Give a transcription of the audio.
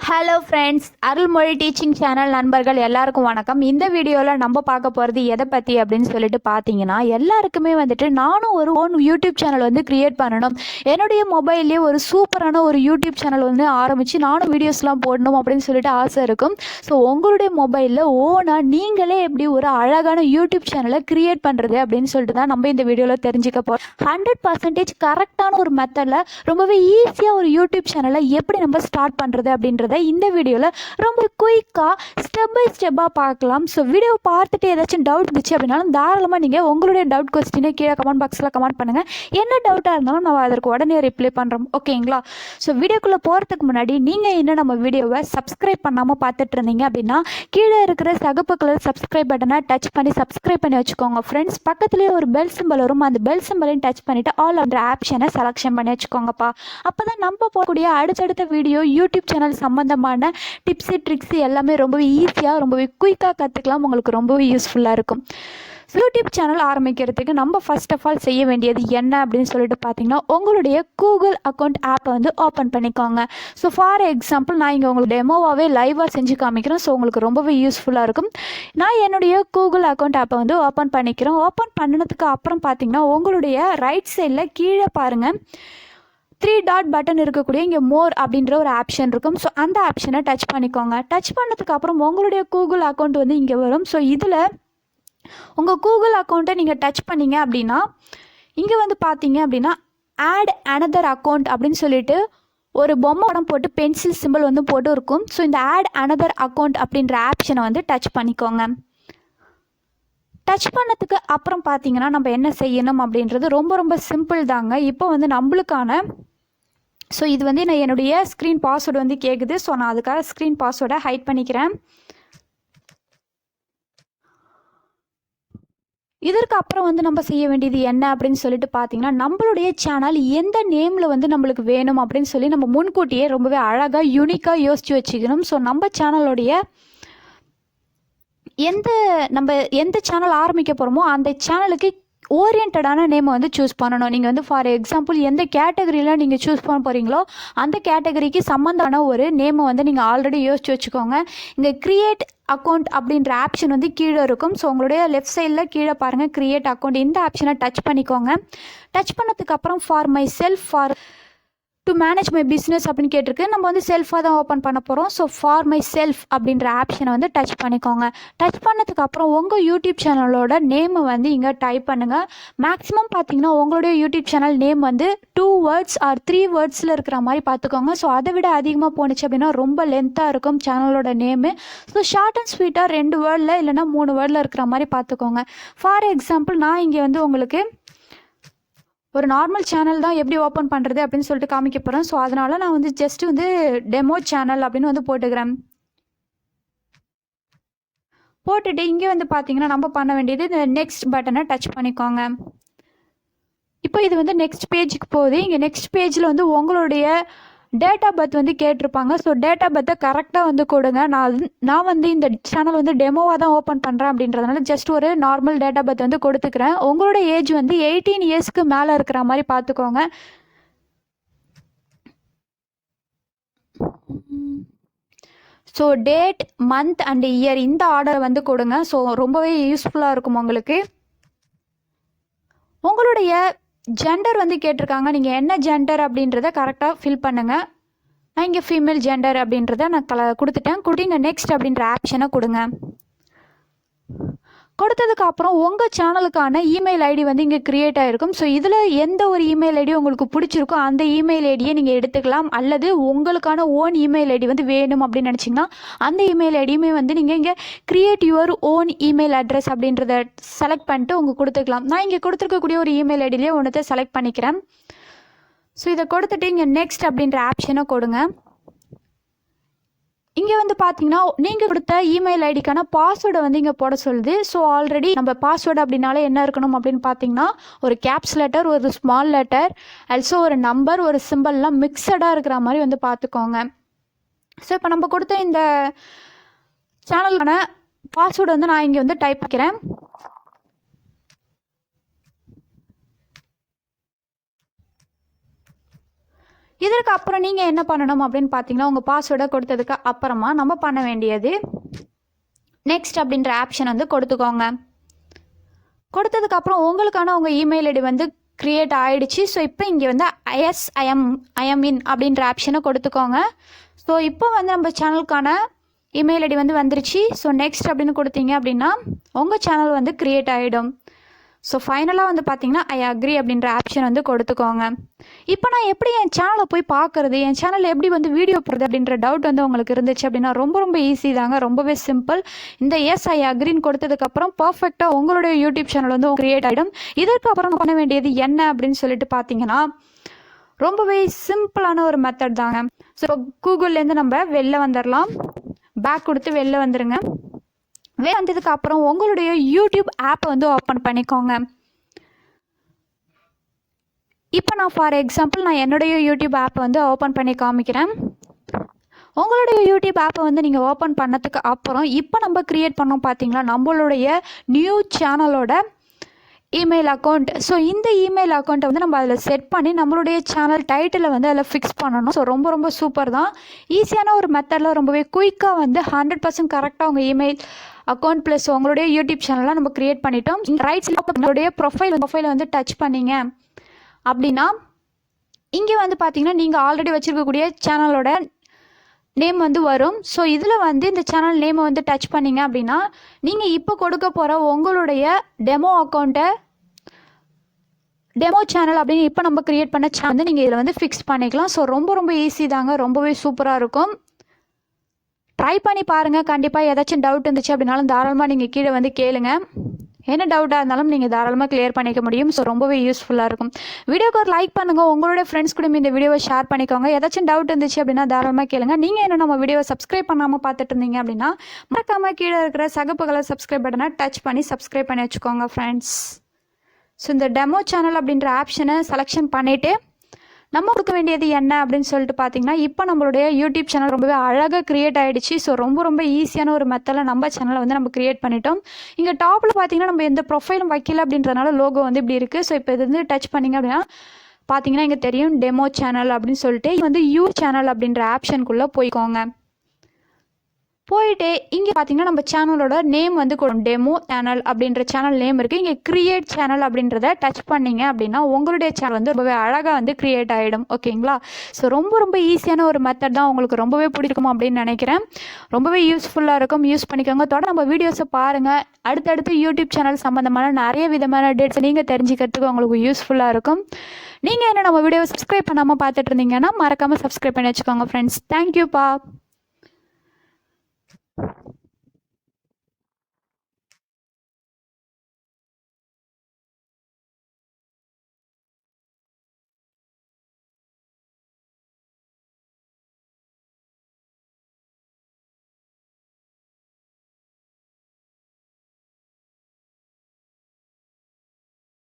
Hello friends, Arulmozhi teaching channel நண்பர்கள் எல்லாருக்கும் வணக்கம். இந்த வீடியோவில் நம்ம பார்க்க போகிறது எதை பற்றி அப்படின்னு சொல்லிட்டு பார்த்தீங்கன்னா, எல்லாருக்குமே வந்துட்டு நானும் ஒரு ஓன் யூடியூப் சேனல் வந்து க்ரியேட் பண்ணணும், என்னுடைய மொபைல்லே ஒரு சூப்பரான ஒரு யூடியூப் சேனல் வந்து ஆரம்பித்து நானும் வீடியோஸ்லாம் போடணும் அப்படின்னு சொல்லிட்டு ஆசை இருக்கும். ஸோ உங்களுடைய மொபைலில் ஓனாக நீங்களே எப்படி ஒரு அழகான யூடியூப் சேனலை க்ரியேட் பண்ணுறது அப்படின்னு சொல்லிட்டு தான் நம்ம இந்த வீடியோவில் தெரிஞ்சுக்க போகிறோம். 100% கரெக்டான ஒரு மெத்தடில் ரொம்பவே ஈஸியாக ஒரு யூடியூப் சேனலை எப்படி நம்ம ஸ்டார்ட் பண்ணுறது அப்படின்றத இந்த வீடியோவில் ரொம்ப குயிக்காக ஸ்டெப் பை ஸ்டெப்பாக பார்க்கலாம். ஸோ வீடியோ பார்த்துட்டு ஏதாச்சும் டவுட் இருந்துச்சு அப்படின்னாலும் தாராளமாக நீங்கள் உங்களுடைய டவுட் கொஸ்டினை கீழே கமெண்ட் பாக்ஸில் கமெண்ட் பண்ணுங்கள். என்ன டவுட்டாக இருந்தாலும் நான் அதற்கு உடனே ரிப்ளை பண்ணுறோம், ஓகேங்களா? ஸோ வீடியோக்குள்ளே போகிறதுக்கு முன்னாடி நீங்கள் இன்னும் நம்ம வீடியோவை சப்ஸ்கிரைப் பண்ணாமல் பார்த்துட்டு இருந்தீங்க அப்படின்னா கீழே இருக்கிற சகப்பு கலர் சப்ஸ்கிரைப் பட்டனை டச் பண்ணி சப்ஸ்கிரைப் பண்ணி வச்சுக்கோங்க ஃப்ரெண்ட்ஸ். பக்கத்துலேயே ஒரு பெல் சிம்பல் வரும், அந்த பெல் சிம்பலையும் டச் பண்ணிவிட்டு ஆல் என்ற ஆப்ஷனை செலக்ஷன் பண்ணி வச்சுக்கோங்கப்பா. அப்போ தான் நம்ம போகக்கூடிய அடுத்தடுத்த வீடியோ யூடியூப் சேனல் சம்மந்தமான டிப்ஸு ட்ரிக்ஸு எல்லாமே ரொம்பவே ஈஸியாக ரொம்பவே குயிக்காக கற்றுக்கலாம், உங்களுக்கு ரொம்பவே யூஸ்ஃபுல்லாக இருக்கும். யூடியூப் சேனல் ஆரம்பிக்கிறதுக்கு நம்ம ஃபர்ஸ்ட் ஆஃப் ஆல் செய்ய வேண்டியது என்ன அப்படின்னு சொல்லிட்டு பார்த்தீங்கன்னா, உங்களுடைய கூகுள் அக்கௌண்ட் ஆப்பை வந்து ஓப்பன் பண்ணிக்கோங்க. ஸோ ஃபார் எக்ஸாம்பிள் நான் இங்கே உங்களுக்கு டெமோவாகவே லைவாக செஞ்சு காமிக்கிறேன். ஸோ உங்களுக்கு ரொம்பவே யூஸ்ஃபுல்லாக இருக்கும். நான் என்னுடைய கூகுள் அக்கௌண்ட் ஆப்பை வந்து ஓப்பன் பண்ணிக்கிறேன். ஓப்பன் பண்ணினதுக்கு அப்புறம் பார்த்தீங்கன்னா உங்களுடைய ரைட் சைடில் கீழே பாருங்கள் 3 டாட் பட்டன் இருக்கக்கூடிய இங்கே மோர் அப்படின்ற ஒரு ஆப்ஷன் இருக்கும். ஸோ அந்த ஆப்ஷனை டச் பண்ணிக்கோங்க. டச் பண்ணதுக்கு அப்புறம் உங்களுடைய கூகுள் அக்கௌண்ட் வந்து இங்கே வரும். ஸோ இதில் உங்கள் கூகுள் அக்கௌண்ட்டை நீங்கள் டச் பண்ணிங்க அப்படின்னா இங்கே வந்து பார்த்தீங்க அப்படின்னா ஆட் அனதர் அக்கௌண்ட் அப்படின்னு சொல்லிட்டு ஒரு பொம்மை படம் போட்டு பென்சில் சிம்பிள் வந்து போட்டு இருக்கும். ஸோ இந்த ஆட் அனதர் அக்கௌண்ட் அப்படின்ற ஆப்ஷனை வந்து டச் பண்ணிக்கோங்க. டச் பண்ணதுக்கு அப்புறம் பார்த்தீங்கன்னா நம்ம என்ன செய்யணும் அப்படின்றது ரொம்ப ரொம்ப சிம்பிள் தாங்க. இப்போ வந்து நம்மளுக்கான இது வந்து நான் என்னுடைய ஸ்க்ரீன் பாஸ்வேர்டு வந்து கேட்குது. ஸோ நான் அதுக்காக ஸ்க்ரீன் பாஸ்வேர்டை ஹைட் பண்ணிக்கிறேன். இதற்கு அப்புறம் வந்து நம்ம செய்ய வேண்டியது என்ன அப்படின்னு சொல்லிட்டு பார்த்தீங்கன்னா, நம்மளுடைய சேனல் எந்த நேமில் வந்து நம்மளுக்கு வேணும் அப்படின்னு சொல்லி நம்ம முன்கூட்டியே ரொம்பவே அழகாக யூனிக்காக யோசித்து வச்சுக்கணும். ஸோ நம்ம சேனலுடைய எந்த சேனல் ஆரம்பிக்க போகிறோமோ அந்த சேனலுக்கு ஓரியன்டான நேமை வந்து சூஸ் பண்ணணும். நீங்கள் வந்து ஃபார் எக்ஸாம்பிள் எந்த கேட்டகரியில் நீங்கள் சூஸ் பண்ண போகிறீங்களோ அந்த கேட்டகரிக்கு சம்மந்தமான ஒரு நேமை வந்து நீங்கள் ஆல்ரெடி யோசிச்சு வச்சுக்கோங்க. இங்கே கிரியேட் அக்கௌண்ட் அப்படின்ற ஆப்ஷன் வந்து கீழே இருக்கும். ஸோ உங்களுடைய லெஃப்ட் சைடில் கீழே பாருங்கள் கிரியேட் அக்கௌண்ட், இந்த ஆப்ஷனை டச் பண்ணிக்கோங்க. டச் பண்ணதுக்கப்புறம் for my self for to manage my business அப்படின்னு கேட்டிருக்கு. நம்ம வந்து செல்ஃபாக தான் ஓப்பன் பண்ண போகிறோம். ஸோ ஃபார் மை செல்ஃப் அப்படின்ற ஆப்ஷனை வந்து டச் பண்ணிக்கோங்க. டச் பண்ணதுக்கப்புறம் உங்கள் யூடியூப் சேனலோட நேமை வந்து இங்கே டைப் பண்ணுங்கள். மேக்ஸிமம் பார்த்தீங்கன்னா உங்களுடைய யூடியூப் சேனல் நேம் வந்து 2 words ஆர் 3 wordsல இருக்கிற மாதிரி பார்த்துக்கோங்க. ஸோ அதை விட அதிகமாக போணுச்சு அப்படின்னா ரொம்ப லென்த்தாக இருக்கும் சேனலோட நேமு. ஸோ ஷார்ட் அண்ட் ஸ்வீட்டாக 2 வேர்டில் இல்லைனா 3 வேர்டில் இருக்கிற மாதிரி பார்த்துக்கோங்க. ஃபார் எக்ஸாம்பிள் நான் இங்கே வந்து உங்களுக்கு ஒரு நார்மல் சேனல் தான் எப்படி ஓப்பன் பண்ணுறது அப்படின்னு சொல்லிட்டு காமிக்க போகிறேன். ஸோ அதனால் நான் வந்து ஜஸ்ட்டு வந்து டெமோ சேனல் அப்படின்னு வந்து போட்டுக்கிறேன். போட்டுட்டு இங்கே வந்து பார்த்தீங்கன்னா நம்ம பண்ண வேண்டியது இந்த நெக்ஸ்ட் பட்டனை டச் பண்ணிக்கோங்க. இப்போ இது வந்து நெக்ஸ்ட் பேஜுக்கு போகுது. இங்கே நெக்ஸ்ட் பேஜில் வந்து உங்களுடைய டேட் ஆஃப் பர்த் வந்து கேட்டிருப்பாங்க. ஸோ டேட் ஆஃப் பர்த்தை கரெக்டாக வந்து கொடுங்க. நான் வந்து இந்த சேனல் வந்து டெமோவாக தான் ஓப்பன் பண்ணுறேன் அப்படின்றதுனால ஜஸ்ட் ஒரு நார்மல் டேட் ஆஃப் பர்த் வந்து கொடுத்துக்கிறேன். உங்களோட ஏஜ் வந்து 18 இயர்ஸ்க்கு மேலே இருக்கிற மாதிரி பார்த்துக்கோங்க. So date, month and year இந்த ஆர்டரை வந்து கொடுங்க. ஸோ ரொம்பவே யூஸ்ஃபுல்லாக இருக்கும் உங்களுக்கு. உங்களுடைய ஜெண்டர் வந்து கேட்டிருக்காங்க. நீங்கள் என்ன ஜெண்டர் அப்படின்றத கரெக்டாக ஃபில் பண்ணுங்கள். நான் இங்கே ஃபீமேல் ஜெண்டர் அப்படின்றத நான் கொடுத்துட்டேன். கொடுங்க நெக்ஸ்ட் அப்படின்ற ஆப்ஷனை கொடுங்க. கொடுத்ததுக்கு அப்புறம் உங்கள் சேனலுக்கான இமெயில் ஐடி வந்து இங்கே க்ரியேட் ஆகிருக்கும். ஸோ இதில் எந்த ஒரு இமெயில் ஐடி உங்களுக்கு பிடிச்சிருக்கோ அந்த இமெயில் ஐடியை நீங்கள் எடுத்துக்கலாம். அல்லது உங்களுக்கான ஓன் இமெயில் ஐடி வந்து வேணும் அப்படின்னு நினச்சிங்கன்னா அந்த இமெயில் ஐடியுமே வந்து நீங்கள் இங்கே create your own email address அப்படின்றத செலக்ட் பண்ணிட்டு உங்கள் கொடுத்துக்கலாம். நான் இங்கே கொடுத்துருக்கக்கூடிய ஒரு இமெயில் ஐடியிலே ஒன்றத்தை செலக்ட் பண்ணிக்கிறேன். ஸோ இதை கொடுத்துட்டு இங்கே நெக்ஸ்ட் அப்படின்ற ஆப்ஷனை கொடுங்க. இங்கே வந்து பார்த்தீங்கன்னா நீங்கள் கொடுத்த இமெயில் ஐடிக்கான பாஸ்வேர்டை வந்து இங்கே போட சொல்லுது. ஸோ ஆல்ரெடி நம்ம பாஸ்வேர்டு அப்படின்னாலே என்ன இருக்கணும் அப்படின்னு பார்த்தீங்கன்னா ஒரு கேப்ஸ் லெட்டர், ஒரு ஸ்மால் லெட்டர், ஆல்சோ ஒரு நம்பர், ஒரு சிம்பிள்லாம் மிக்சடாக இருக்கிற மாதிரி வந்து பார்த்துக்கோங்க. ஸோ இப்போ நம்ம கொடுத்த இந்த சேனலுக்கான பாஸ்வேர்டு வந்து நான் இங்கே வந்து டைப் பண்ணிக்கிறேன். இதற்கு அப்புறம் நீங்கள் என்ன பண்ணணும் அப்படின்னு பார்த்தீங்கன்னா உங்கள் பாஸ்வேர்டை கொடுத்ததுக்கு அப்புறமா நம்ம பண்ண வேண்டியது நெக்ஸ்ட் அப்படின்ற ஆப்ஷன் வந்து கொடுத்துக்கோங்க. கொடுத்ததுக்கப்புறம் உங்களுக்கான உங்கள் இமெயில் ஐடி வந்து க்ரியேட் ஆகிடுச்சு. ஸோ இப்போ இங்கே வந்து ஐஎம் இன் அப்படின்ற ஆப்ஷனை கொடுத்துக்கோங்க. ஸோ இப்போ வந்து நம்ம சேனலுக்கான இமெயில் ஐடி வந்து வந்துருச்சு. ஸோ நெக்ஸ்ட் அப்படின்னு கொடுத்தீங்க அப்படின்னா உங்கள் சேனல் வந்து க்ரியேட் ஆகிடும். ஸோ ஃபைனலாக வந்து பார்த்தீங்கன்னா ஐ அக்ரி அப்படின்ற ஆப்ஷன் வந்து கொடுத்துக்கோங்க. இப்போ நான் எப்படி என் சேனலை போய் பார்க்குறது, என் சேனலில் எப்படி வந்து வீடியோ போடுறது அப்படின்ற டவுட் வந்து உங்களுக்கு இருந்துச்சு அப்படின்னா ரொம்ப ஈஸி தாங்க, ரொம்பவே சிம்பிள். இந்த எஸ் ஐ அக்ரின்னு கொடுத்ததுக்கப்புறம் பர்ஃபெக்டாக உங்களுடைய யூடியூப் சேனல் வந்து க்ரியேட் ஆகிடும். இதற்கப்புறம் பண்ண வேண்டியது என்ன அப்படின்னு சொல்லிட்டு பார்த்தீங்கன்னா ரொம்பவே சிம்பிளான ஒரு மெத்தட் தாங்க. ஸோ கூகுள்லேருந்து நம்ம வெளில வந்துடலாம். பேக் கொடுத்து வெளில வந்துடுங்க. வந்ததுக்கு அப்புறம் உங்களுடைய யூடியூப் ஆப்பை வந்து ஓப்பன் பண்ணிக்கோங்க. இப்போ நான் ஃபார் எக்ஸாம்பிள் என்னுடைய யூடியூப் ஆப்பை வந்து ஓப்பன் பண்ணி காமிக்கிறேன். உங்களுடைய யூடியூப் ஆப்பை வந்து நீங்கள் ஓப்பன் பண்ணதுக்கு அப்புறம் இப்போ நம்ம க்ரியேட் பண்ணோம் பார்த்தீங்களா நம்மளுடைய நியூ சேனலோட இமெயில் அக்கௌண்ட். ஸோ இந்த இமெயில் அக்கௌண்ட்டை வந்து நம்ம அதில் செட் பண்ணி நம்மளுடைய சேனல் டைட்டிலை வந்து அதில் ஃபிக்ஸ் பண்ணணும். ஸோ ரொம்ப சூப்பர் தான், ஈஸியான ஒரு மெத்தடில் ரொம்பவே குயிக்காக வந்து 100% கரெக்டாக உங்கள் இமெயில் அக்கௌண்ட் ப்ளஸ் உங்களுடைய யூடியூப் சேனலாக நம்ம க்ரியேட் பண்ணிட்டோம். இங்கே ரைட் சைடில் உங்களுடைய ப்ரொஃபைலை வந்து டச் பண்ணிங்க அப்படின்னா இங்கே வந்து பார்த்தீங்கன்னா நீங்கள் ஆல்ரெடி வச்சுருக்கக்கூடிய சேனலோட நேம் வந்து வரும். ஸோ இதில் வந்து இந்த சேனல் நேமை வந்து டச் பண்ணிங்க அப்படின்னா நீங்கள் இப்போ கொடுக்க போகிற உங்களுடைய டெமோ சேனல் அப்படின்னு இப்போ நம்ம க்ரியேட் பண்ண சேனல் வந்து நீங்கள் இதில் வந்து ஃபிக்ஸ் பண்ணிக்கலாம். ஸோ ரொம்ப ஈஸி தாங்க, ரொம்பவே சூப்பராக இருக்கும். ட்ரை பண்ணி பாருங்கள். கண்டிப்பாக ஏதாச்சும் டவுட் இருந்துச்சு அப்படின்னாலும் தாராளமாக நீங்கள் கீழே வந்து கேளுங்க. என்ன டவுட்டாக இருந்தாலும் நீங்கள் தாராளமாக கிளியர் பண்ணிக்க முடியும். ஸோ ரொம்பவே யூஸ்ஃபுல்லாக இருக்கும். வீடியோக்கு ஒரு லைக் பண்ணுங்கள், உங்களோட ஃப்ரெண்ட்ஸ் கூட இந்த வீடியோவை ஷேர் பண்ணிக்கோங்க. ஏதாச்சும் டவுட் இருந்துச்சு அப்படின்னா தாராளமாக கேளுங்க. நீங்கள் என்ன நம்ம வீடியோவை சப்ஸ்கிரைப் பண்ணாமல் பார்த்துட்டு இருந்தீங்க அப்படின்னா மறக்காமல் கீழே இருக்கிற சகப்பு கலர் சப்ஸ்கிரைப் பட்டனை டச் பண்ணி சப்ஸ்கிரைப் பண்ணி வச்சுக்கோங்க ஃப்ரெண்ட்ஸ். ஸோ இந்த டெமோ சேனல் அப்படின்ற ஆப்ஷனை செலெக்ஷன் பண்ணிவிட்டு நம்ம கொடுக்க வேண்டியது என்ன அப்படின்னு சொல்லிட்டு பார்த்தீங்கன்னா இப்போ நம்மளுடைய யூடியூப் சேனல் ரொம்பவே அழகாக க்ரியேட் ஆகிடுச்சு. ஸோ ரொம்ப ஈஸியான ஒரு மெத்தடில் நம்ம சேனலை வந்து நம்ம க்ரியேட் பண்ணிட்டோம். இங்கே டாப்பில் பார்த்தீங்கன்னா நம்ம எந்த ப்ரொஃபைலும் வைக்கல அப்படின்றதுனால லோகோ வந்து இப்படி இருக்குது. ஸோ இப்போ இது வந்து டச் பண்ணிங்க அப்படின்னா பார்த்தீங்கன்னா இங்கே தெரியும் டெமோ சேனல் அப்படின்னு சொல்லிட்டு வந்து யூ சேனல் அப்படின்ற ஆப்ஷனுக்குள்ளே போய்க்கோங்க. போயிட்டு இங்கே பார்த்தீங்கன்னா நம்ம சேனலோட நேம் வந்து டெமோ சேனல் அப்படின்ற சேனல் நேம் இருக்குது. இங்கே க்ரியேட் சேனல் அப்படின்றத டச் பண்ணிங்க அப்படின்னா உங்களுடைய சேனல் வந்து ரொம்பவே அழகாக வந்து க்ரியேட் ஆகிடும். ஓகேங்களா? ஸோ ரொம்ப ஈஸியான ஒரு மெத்தட் தான், உங்களுக்கு ரொம்பவே பிடிக்கும் அப்படின்னு நினைக்கிறேன். ரொம்பவே யூஸ்ஃபுல்லாக இருக்கும், யூஸ் பண்ணிக்கோங்க. தொடர்ந்து நம்ம வீடியோஸை பாருங்கள். அடுத்தடுத்து யூடியூப் சேனல் சம்மந்தமான நிறைய விதமான டேட்ஸ் நீங்கள் தெரிஞ்சுக்கிறதுக்கு உங்களுக்கு யூஸ்ஃபுல்லாக இருக்கும். நீங்கள் என்ன நம்ம வீடியோவை சப்ஸ்கிரைப் பண்ணாமல் பார்த்துட்டு இருந்தீங்கன்னா மறக்காமல் சப்ஸ்கிரைப் பண்ணி வச்சுக்கோங்க ஃப்ரெண்ட்ஸ். தேங்க்யூப்பா.